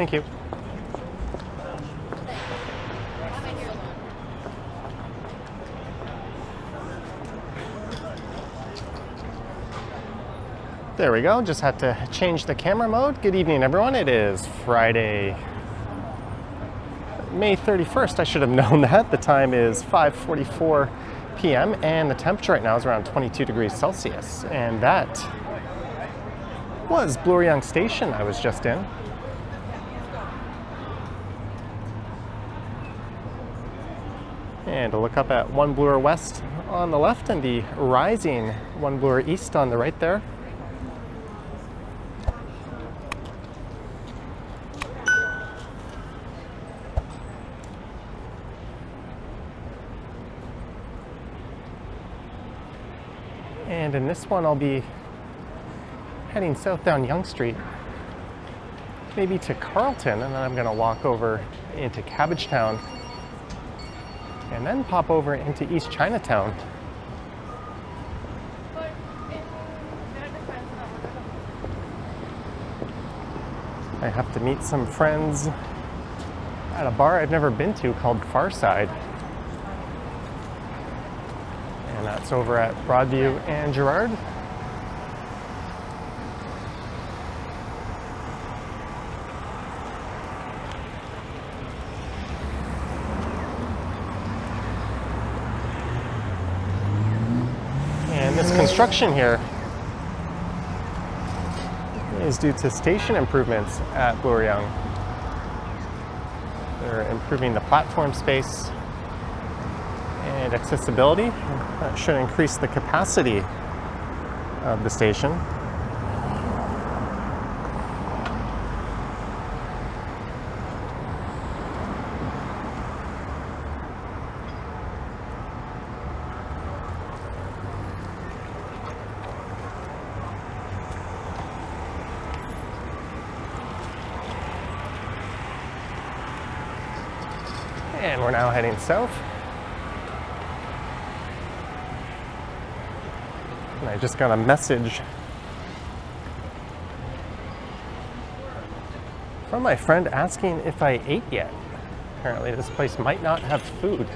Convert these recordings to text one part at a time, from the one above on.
Thank you. There we go, just had to change the camera mode. Good evening, everyone. It is Friday, May 31st. I should have known that. The time is 5:44 p.m. and the temperature right now is around 22 degrees Celsius. And that was Bloor-Yonge Station I was just in. And a look up at Yonge Bloor West on the left and the rising Yonge Bloor East on the right there. And in this one, I'll be heading south down Yonge Street, maybe to Carlton, and then I'm going to walk over into Cabbagetown, and then pop over into East Chinatown. I have to meet some friends at a bar I've never been to called Farside. And that's over at Broadview and Gerrard. And this construction here is due to station improvements at Bloor-Yonge. They're improving the platform space and accessibility. That should increase the capacity of the station. And we're now heading south. And I just got a message from my friend asking if I ate yet. Apparently this place might not have food.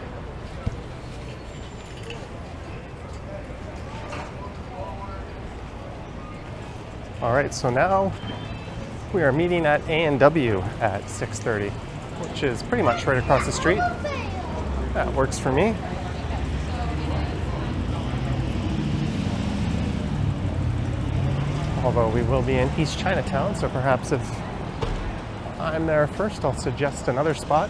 All right, so now we are meeting at A&W at 6:30, which is pretty much right across the street. That works for me. Although we will be in East Chinatown, so perhaps if I'm there first, I'll suggest another spot.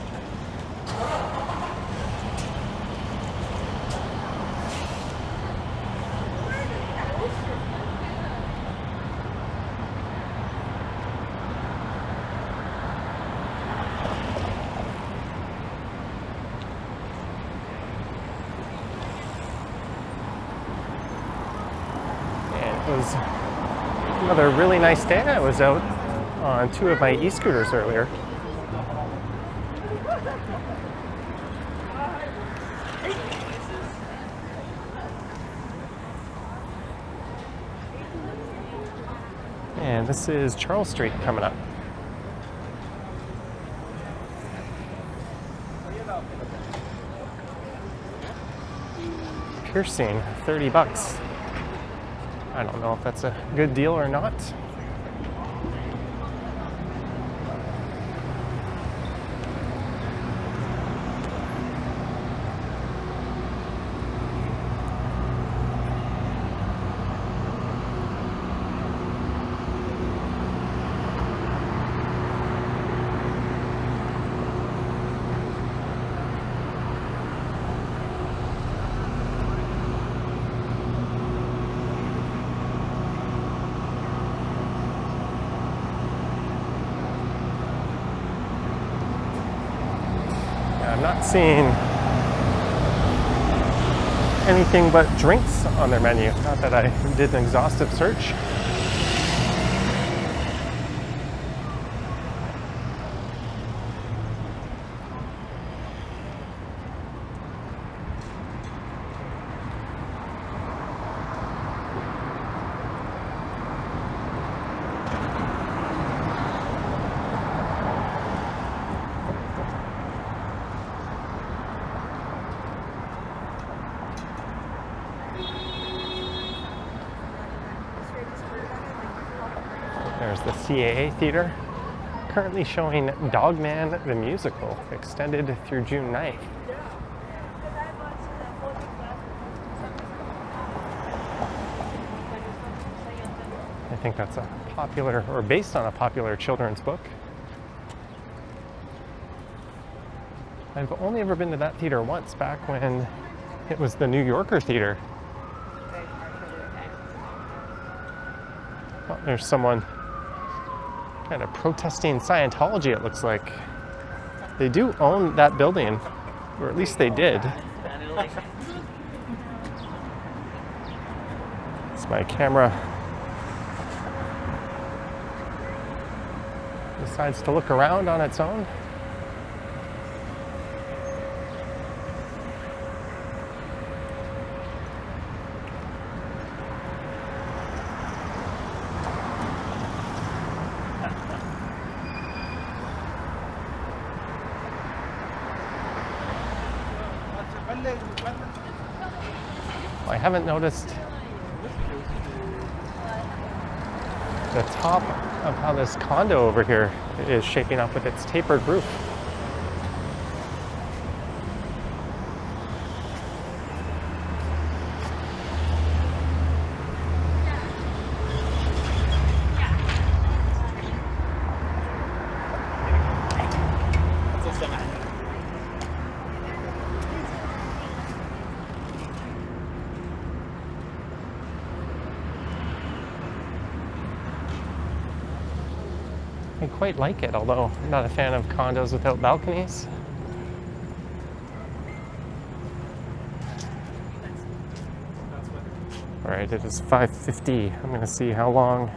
And it was another really nice day. I was out on 2 of my e-scooters earlier. And this is Charles Street coming up. Piercing, $30. I don't know if that's a good deal or not. I'm not seeing anything but drinks on their menu. Not that I did an exhaustive search. CAA Theater. Currently showing Dogman the Musical, extended through June 9th. I think that's a popular, or based on a popular children's book. I've only ever been to that theater once, back when it was the New Yorker Theater. Oh, there's someone kind of protesting Scientology, it looks like. They do own that building, or at least they did. It's my camera. Decides to look around on its own. I haven't noticed the top of how this condo over here is shaping up with its tapered roof. I quite like it, although I'm not a fan of condos without balconies. All right, it is 5:50. I'm gonna see how long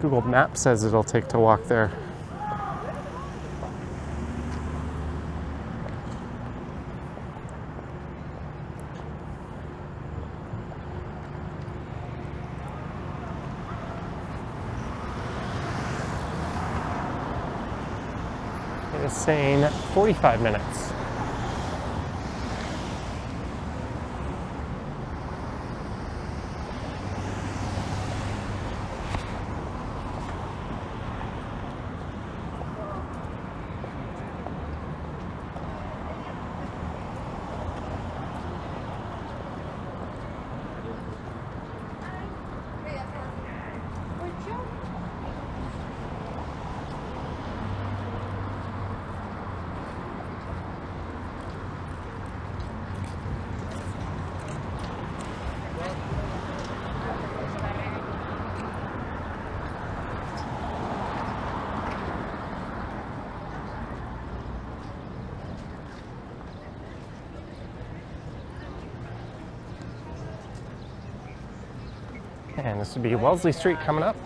Google Maps says it'll take to walk there. It is saying 45 minutes. And this would be Wellesley Street coming up.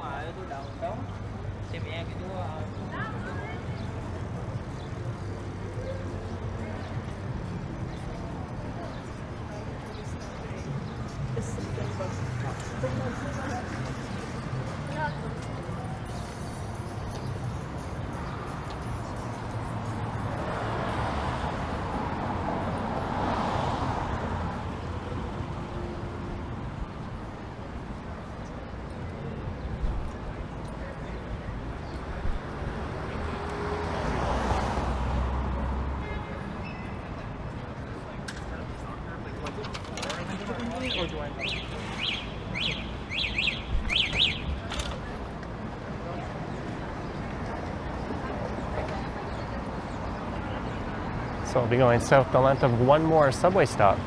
So I'll be going south the length of one more subway stop.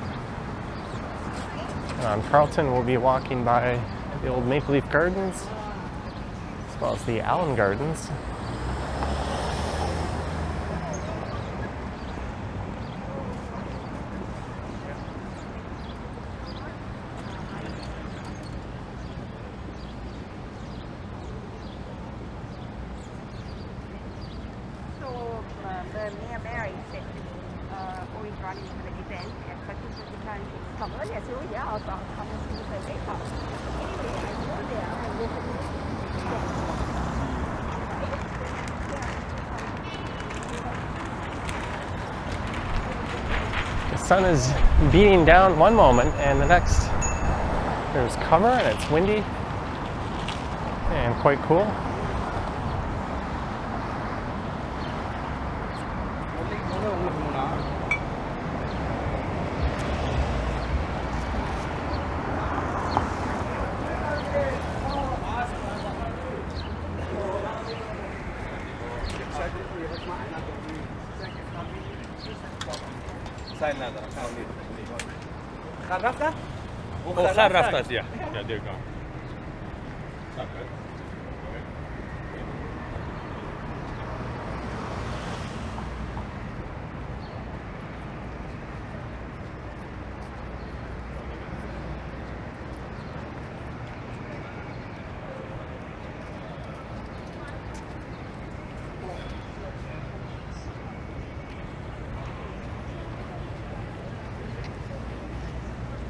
On Carlton, we'll be walking by the old Maple Leaf Gardens, as well as the Allen Gardens. The sun is beating down one moment, and the next there's cover and it's windy and quite cool. سایل ندارم. خر رفتن؟ خر رفت از yeah, they're gone.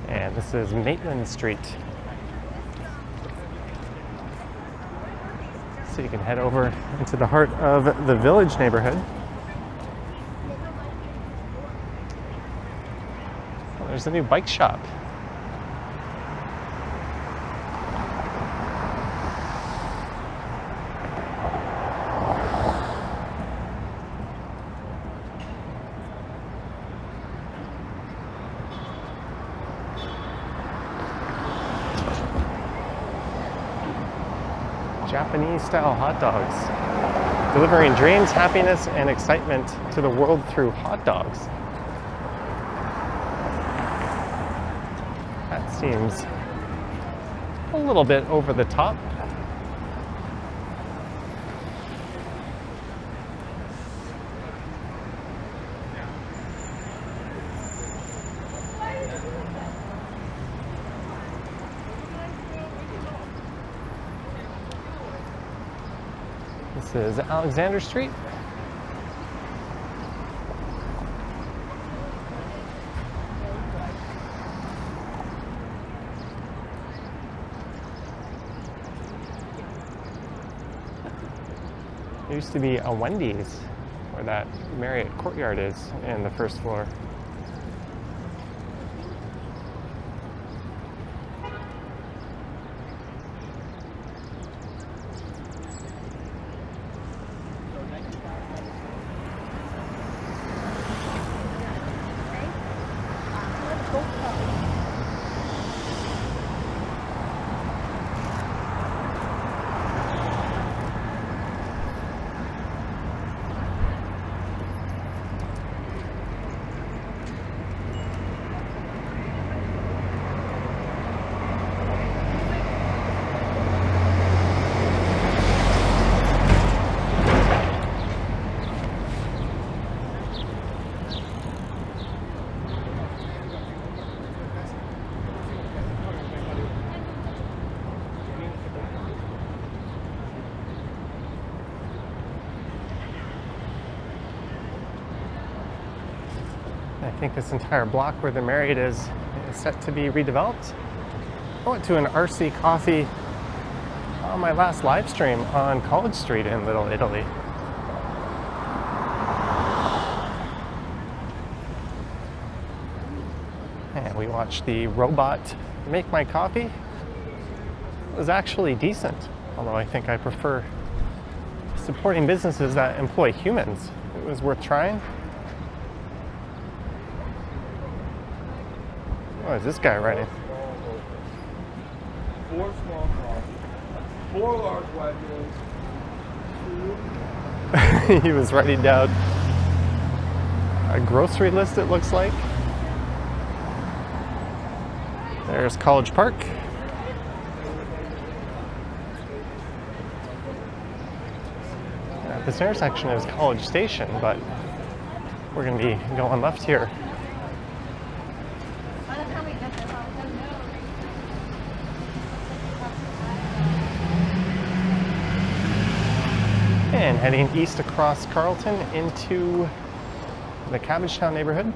And this is Maitland Street. So you can head over into the heart of the Village neighborhood. Oh, there's a new bike shop. Japanese-style hot dogs, delivering dreams, happiness, and excitement to the world through hot dogs. That seems a little bit over the top. This is Alexander Street. There used to be a Wendy's where that Marriott Courtyard is in the first floor. I think this entire block where the Marriott is set to be redeveloped. I went to an RC Coffee on my last live stream on College Street in Little Italy. And we watched the robot make my coffee. It was actually decent, although I think I prefer supporting businesses that employ humans. It was worth trying. What is this guy writing? 4 small coffees, 4 large white rolls, 2. He was writing down a grocery list, it looks like. There's College Park. This intersection is College Station, but we're going to be going left here. And heading east across Carlton into the Cabbagetown neighborhood.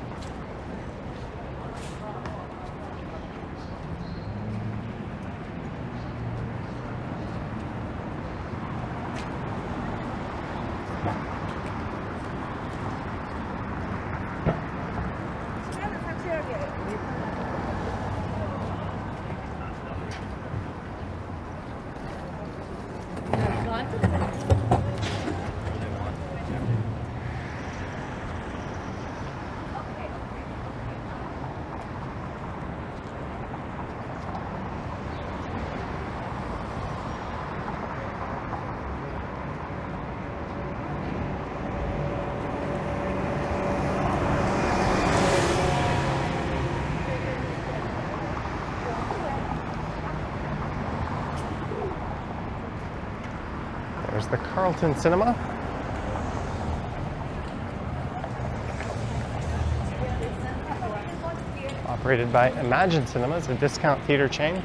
the Carlton Cinema. Operated by Imagine Cinemas, a discount theater chain.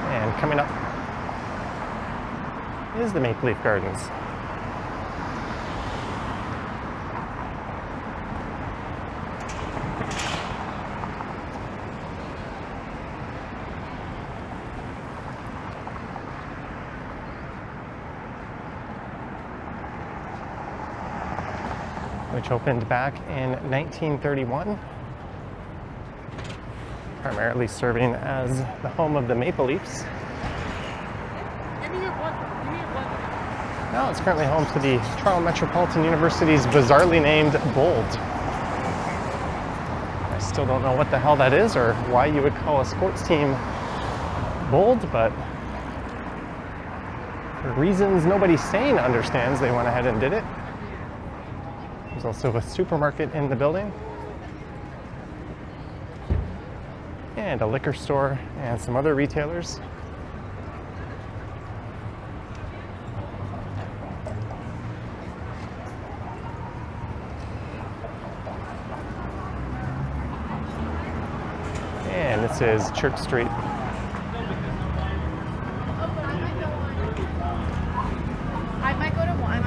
And coming up is the Maple Leaf Gardens. Which opened back in 1931. Primarily serving as the home of the Maple Leafs. Now it's currently home to the Toronto Metropolitan University's bizarrely named Bold. I still don't know what the hell that is or why you would call a sports team Bold, but for reasons nobody sane understands, they went ahead and did it. There's also a supermarket in the building, and a liquor store and some other retailers. And this is Church Street. I might go to wine.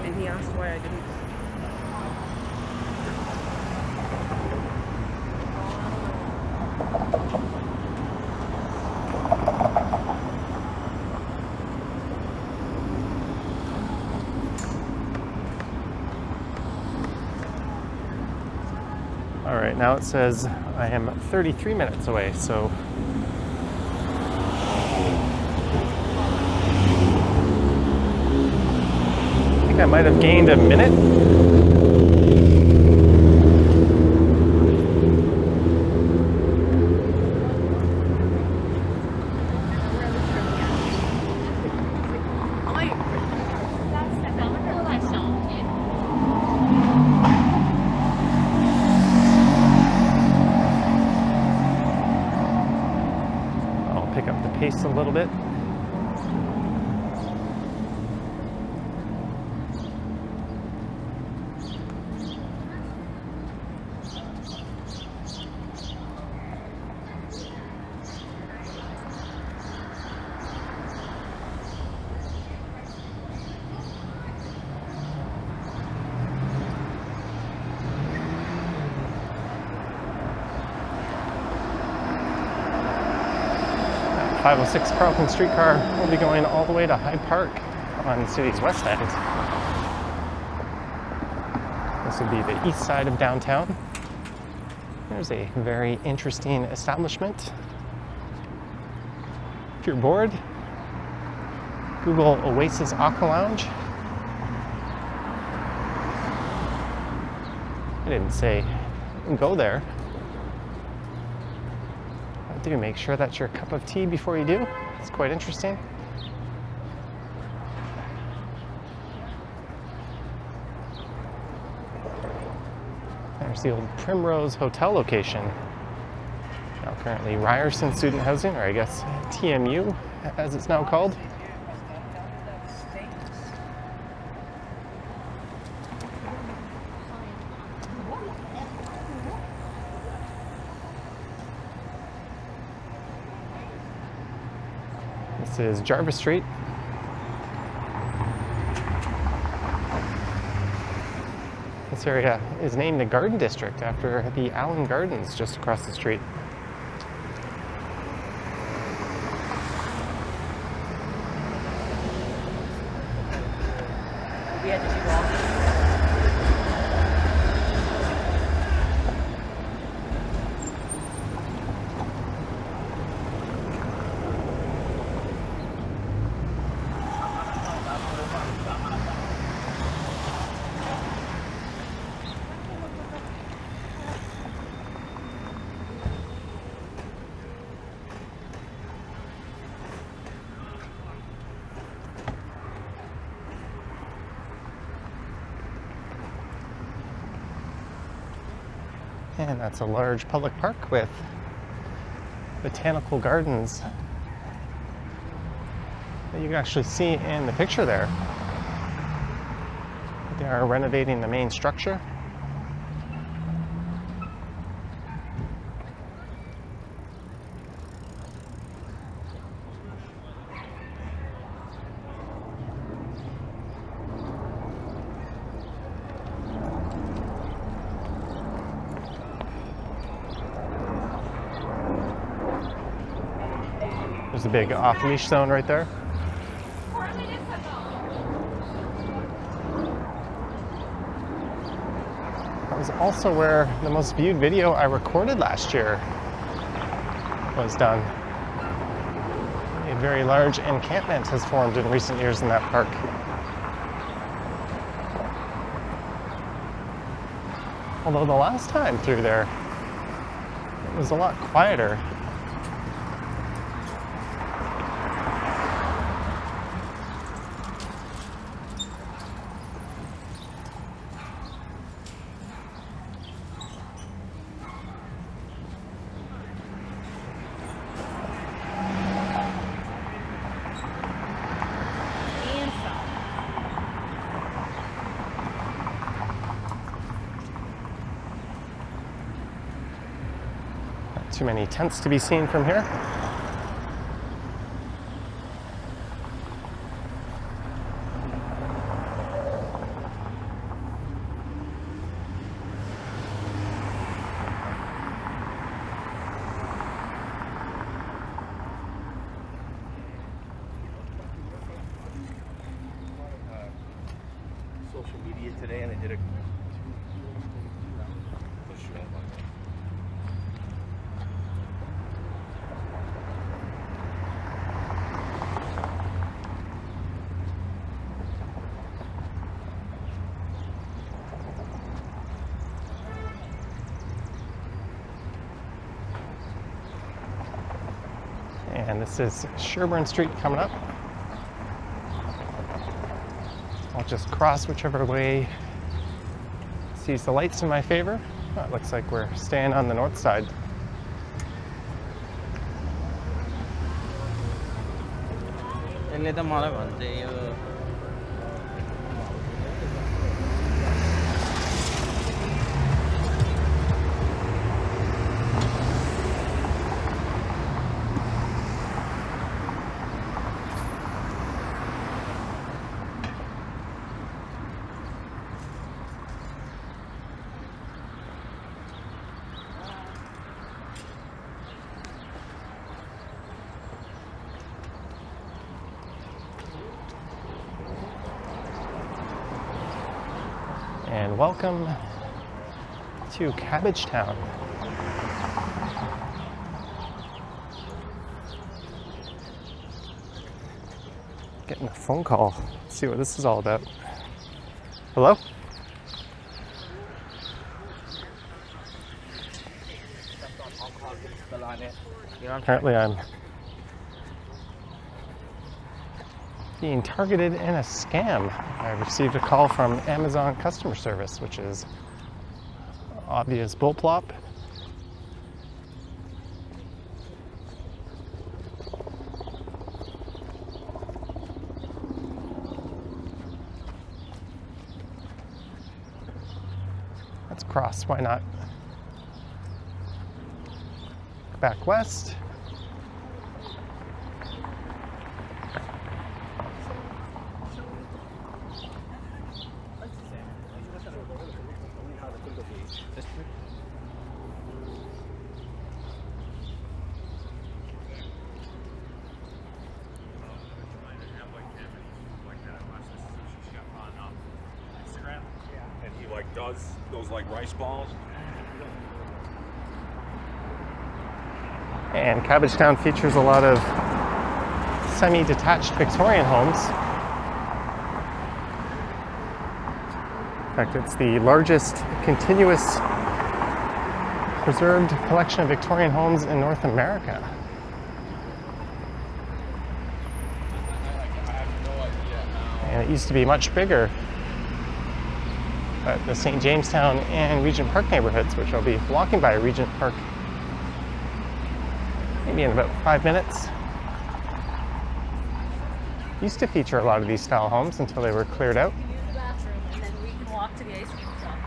And he asked why I didn't. All right, now it says I am 33 minutes away, so I think I might have gained a minute. I'll pick up the pace a little bit. That 506 Carlton streetcar will be going all the way to Hyde Park on the city's west end. This would be the east side of downtown. There's a very interesting establishment. If you're bored, Google Oasis Aqua Lounge. I didn't say go there. Do make sure that's your cup of tea before you do. It's quite interesting. There's the old Primrose Hotel location. Now currently Ryerson Student Housing, or I guess TMU as it's now called. This is Jarvis Street. This area is named the Garden District after the Allen Gardens just across the street. We had to do all this. And that's a large public park with botanical gardens that you can actually see in the picture there. They are renovating the main structure. There's a big off-leash zone right there. That was also where the most viewed video I recorded last year was done. A very large encampment has formed in recent years in that park. Although the last time through there, it was a lot quieter. Too many tents to be seen from here. Social media today, and I did a And this is Sherburne Street coming up. I'll just cross whichever way sees the lights in my favor. Oh, it looks like we're staying on the north side. And welcome to Cabbagetown. Getting a phone call. Let's see what this is all about. Hello? Apparently I'm being targeted in a scam. I received a call from Amazon customer service, which is obvious bullplop. Let's cross, why not? Back west. Does those like rice balls? And Cabbagetown features a lot of semi-detached Victorian homes. In fact, it's the largest continuous preserved collection of Victorian homes in North America. And it used to be much bigger. But the St. Jamestown and Regent Park neighborhoods, which I'll be walking by Regent Park maybe in about 5 minutes, used to feature a lot of these style homes until they were cleared out. Use the bathroom and then we can walk to the ice cream shop.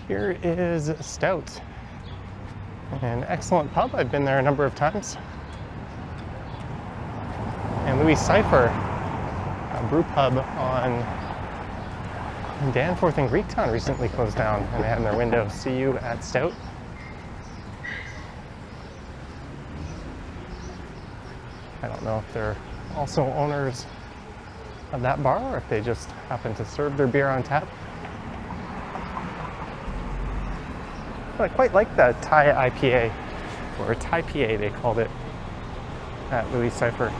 Here is Stout, an excellent pub. I've been there a number of times. And Louis Cypher, a brew pub on Danforth and Greektown, recently closed down, and they had in their window, "See you at Stout." I don't know if they're also owners of that bar or if they just happen to serve their beer on tap. But I quite like the Thai IPA, or Thai PA they called it, at Louis Cypher.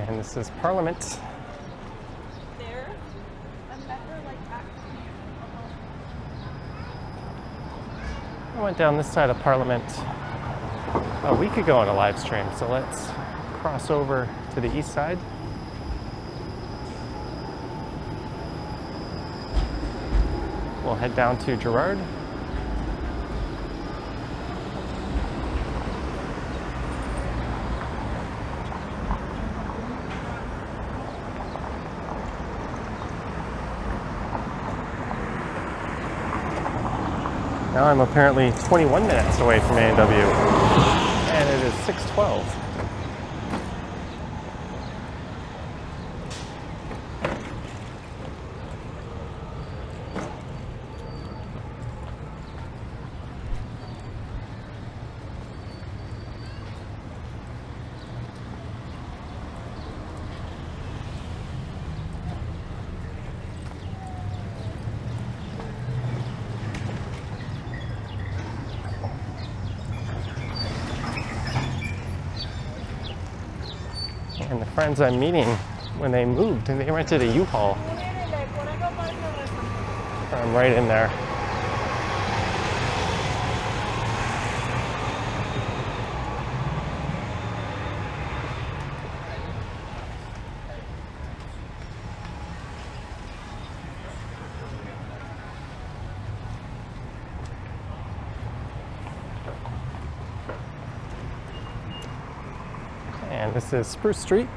And this is Parliament. There, I've never like that. I went down this side of Parliament a week ago on a live stream, so let's cross over to the east side. We'll head down to Gerrard. Now I'm apparently 21 minutes away from A&W, and it is 6:12. And the friends I'm meeting, when they moved, and they rented a U-Haul. I'm right in there. And this is Spruce Street.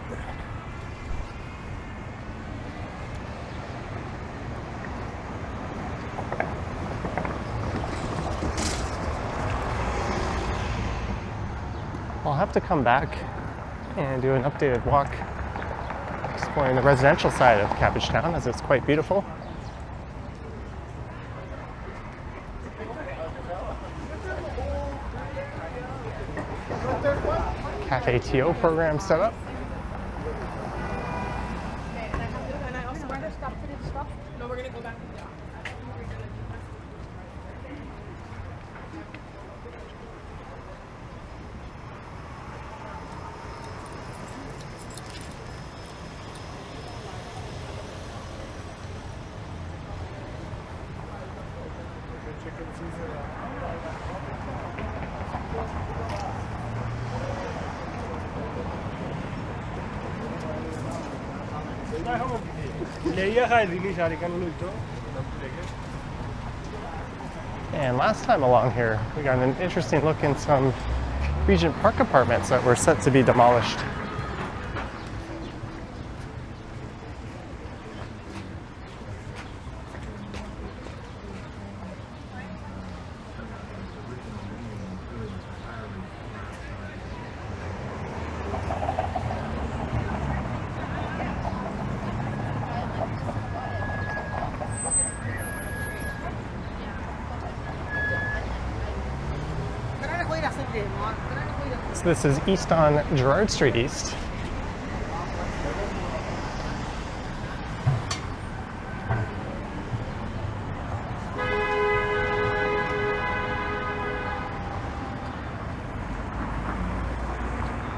I'll have to come back and do an updated walk exploring the residential side of Cabbagetown, as it's quite beautiful. Cafe TO program set up. And I also wear the stuff for this stuff. No, we're gonna go back to the job. Leia hai dili sari kan lu itu. And last time along here, we got an interesting look in some Regent Park apartments that were set to be demolished. So this is east on Gerrard Street East.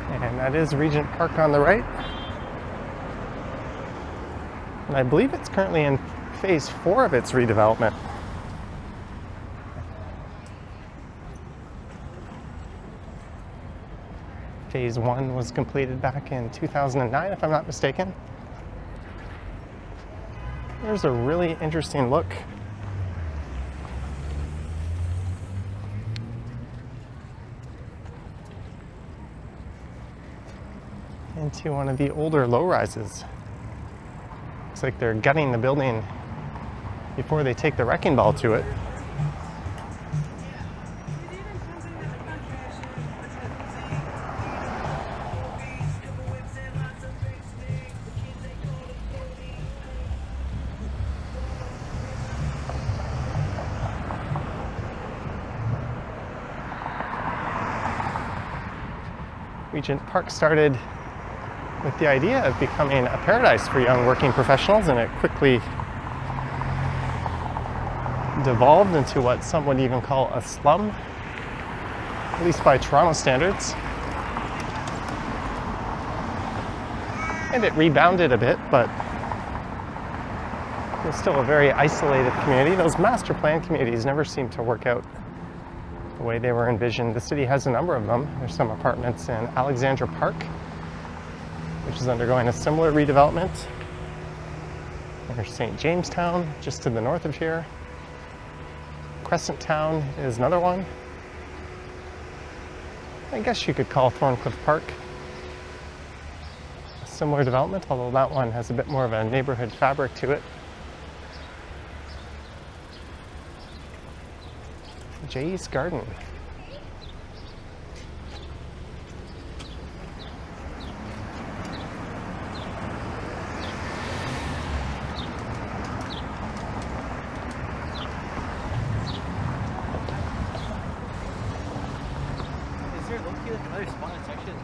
And that is Regent Park on the right. And I believe it's currently in phase 4 of its redevelopment. Phase 1 was completed back in 2009, if I'm not mistaken. There's a really interesting look into one of the older low-rises. Looks like they're gutting the building before they take the wrecking ball to it. Regent Park started with the idea of becoming a paradise for young working professionals, and it quickly devolved into what some would even call a slum, at least by Toronto standards. And it rebounded a bit, but it was still a very isolated community. Those master plan communities never seem to work out the way they were envisioned. The city has a number of them. There's some apartments in Alexandra Park, which is undergoing a similar redevelopment. There's St. Jamestown, just to the north of here. Crescent Town is another one. I guess you could call Thorncliffe Park a similar development, although that one has a bit more of a neighborhood fabric to it. Jay's Garden. Is there located another spot in section?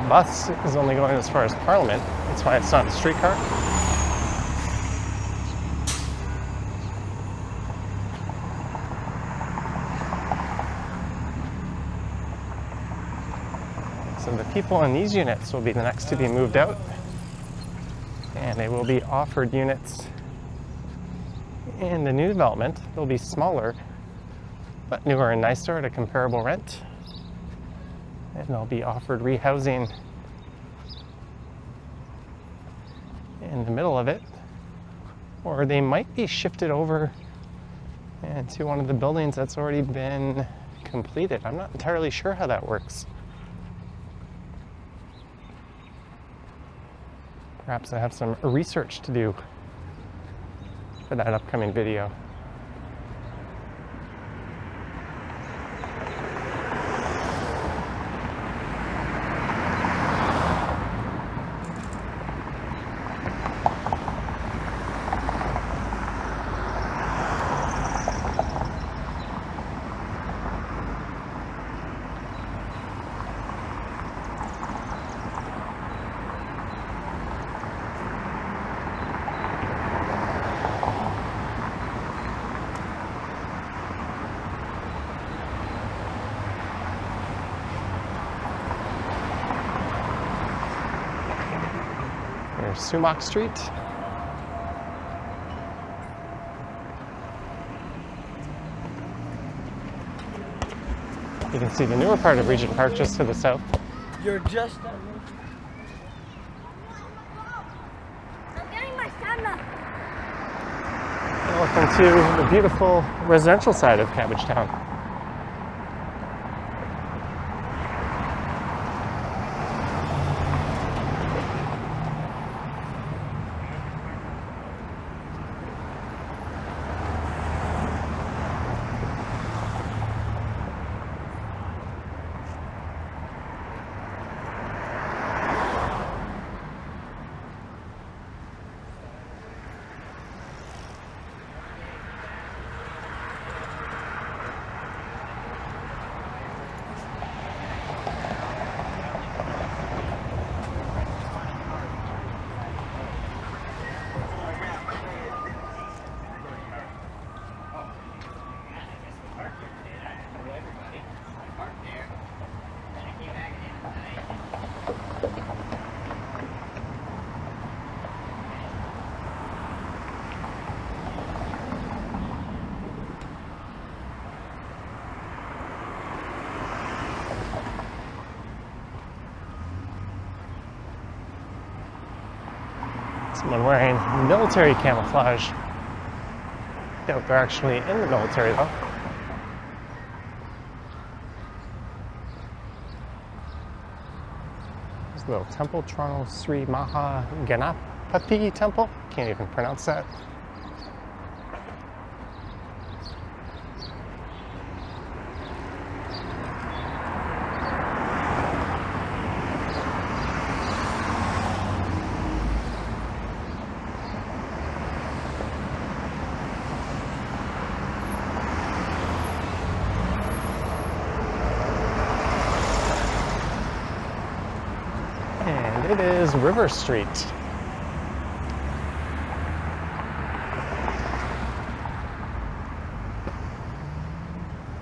Bus is only going as far as Parliament. That's why it's not a streetcar. So the people in these units will be the next to be moved out, and they will be offered units in the new development. They'll be smaller, but newer and nicer at a comparable rent. And they'll be offered rehousing in the middle of it, or they might be shifted over into one of the buildings that's already been completed. I'm not entirely sure how that works. Perhaps I have some research to do for that upcoming video. Sumac Street. You can see the newer part of Regent Park just to the south. You're just. I'm getting my camera. And welcome to the beautiful residential side of Cabbagetown. Someone wearing military camouflage. Doubt they're actually in the military though. There's a little temple, Toronto Sri Maha Ganapati Temple. Can't even pronounce that. And it is River Street.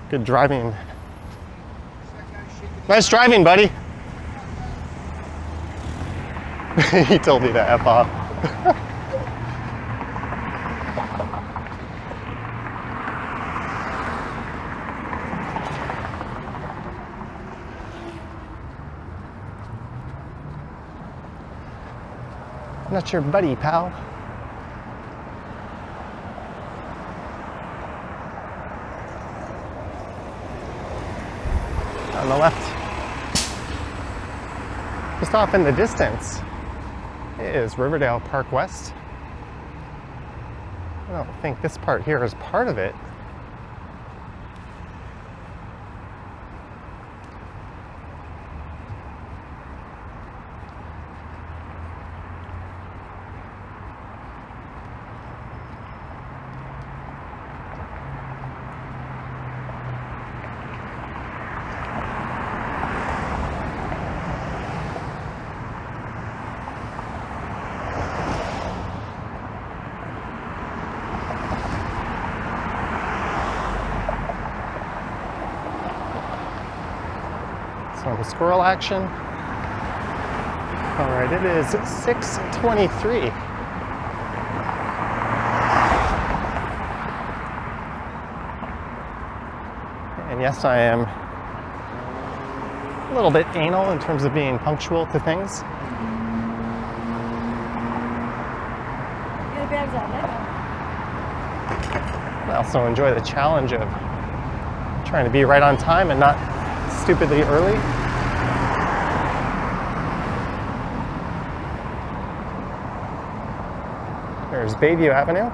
Good driving. Nice driving, buddy. He told me to F off. Not your buddy, pal. On the left, just off in the distance, is Riverdale Park West. I don't think this part here is part of it. Some squirrel action. All right, it is 6:23. And yes, I am a little bit anal in terms of being punctual to things. I also enjoy the challenge of trying to be right on time and not stupidly early. There's Bayview Avenue.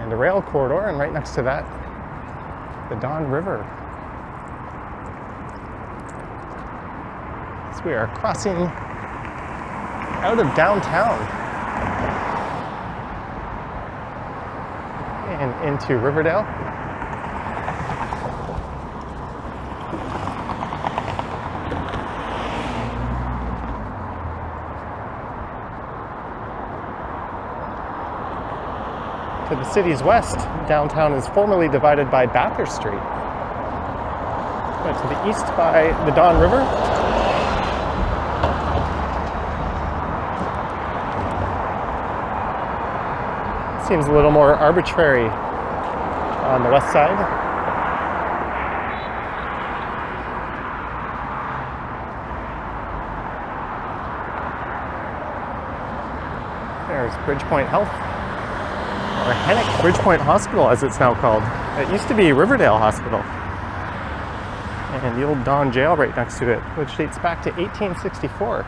And a rail corridor, and right next to that, the Don River. So we are crossing out of downtown and into Riverdale. To the city's west, downtown is formerly divided by Bathurst Street. But to the east by the Don River. Seems a little more arbitrary on the west side. There's Bridgepoint Health, or Hennick Bridgepoint Hospital as it's now called. It used to be Riverdale Hospital. And the old Don Jail right next to it, which dates back to 1864.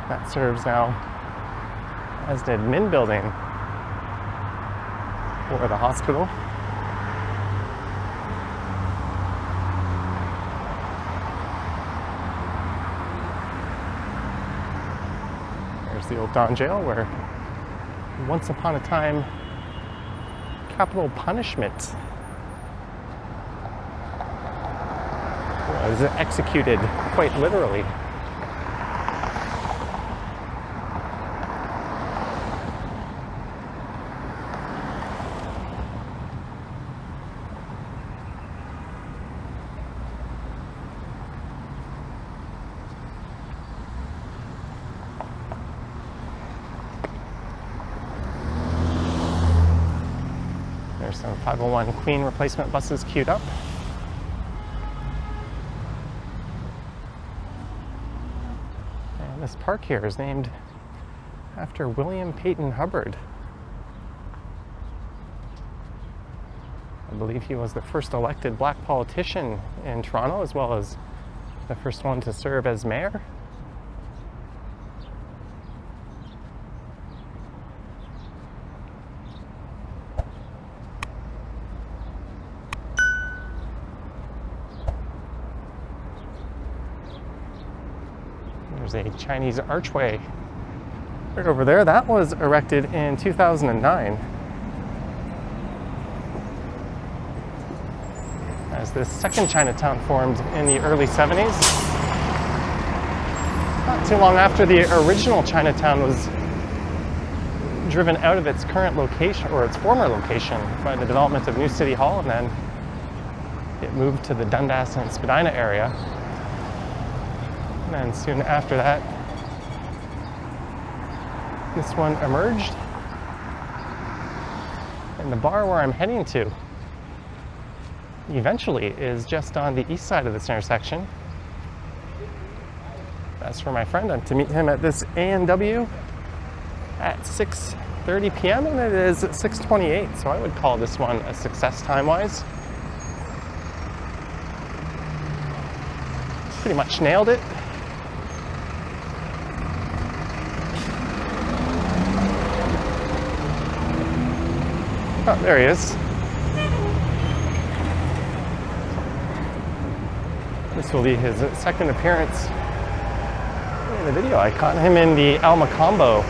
That serves now as an admin building for the hospital. There's the old Don Jail where once upon a time capital punishment was executed quite literally. There's some 501 Queen replacement buses queued up. This park here is named after William Peyton Hubbard. I believe he was the first elected black politician in Toronto, as well as the first one to serve as mayor. There's a Chinese archway right over there. That was erected in 2009. As the second Chinatown formed in the early 70s. Not too long after the original Chinatown was driven out of its current location, or its former location, by the development of New City Hall, and then it moved to the Dundas and Spadina area. And then soon after that, this one emerged. And the bar where I'm heading to eventually is just on the east side of this intersection. That's for my friend. I'm to meet him at this A&W at 6:30 p.m. and it is 6:28, so I would call this one a success time-wise. Pretty much nailed it. Oh, there he is. This will be his second appearance in the video. I caught him in the Alma Combo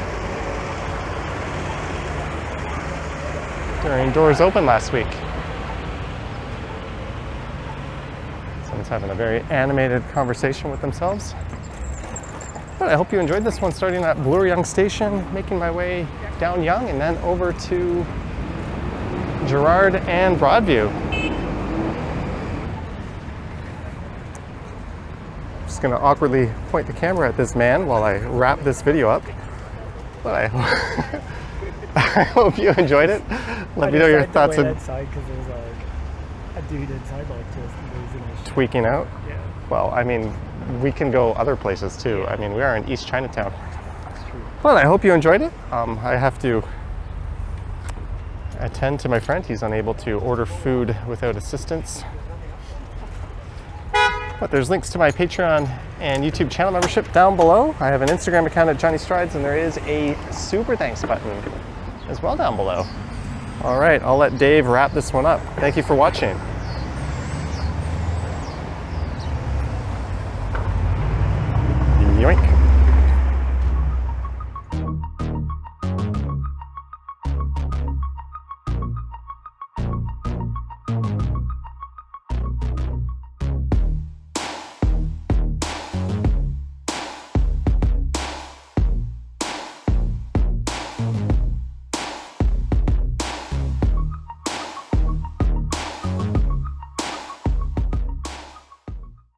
during Doors Open last week. Someone's having a very animated conversation with themselves. But I hope you enjoyed this one, starting at Bloor-Yonge Station, making my way down Yonge and then over to Gerrard and Broadview. Just gonna awkwardly point the camera at this man while I wrap this video up. But I hope you enjoyed it. Let me know your thoughts. Outside because there's like a dude inside like just losing his shit. Tweaking out? Yeah. Well, I mean, we can go other places too. Yeah. I mean, we are in East Chinatown. That's true. Well, I hope you enjoyed it. I have to attend to my friend. He's unable to order food without assistance. But there's links to my Patreon and YouTube channel membership down below. I have an Instagram account at Johnny Strides, and there is a super thanks button as well down below. All right, I'll let Dave wrap this one up. Thank you for watching.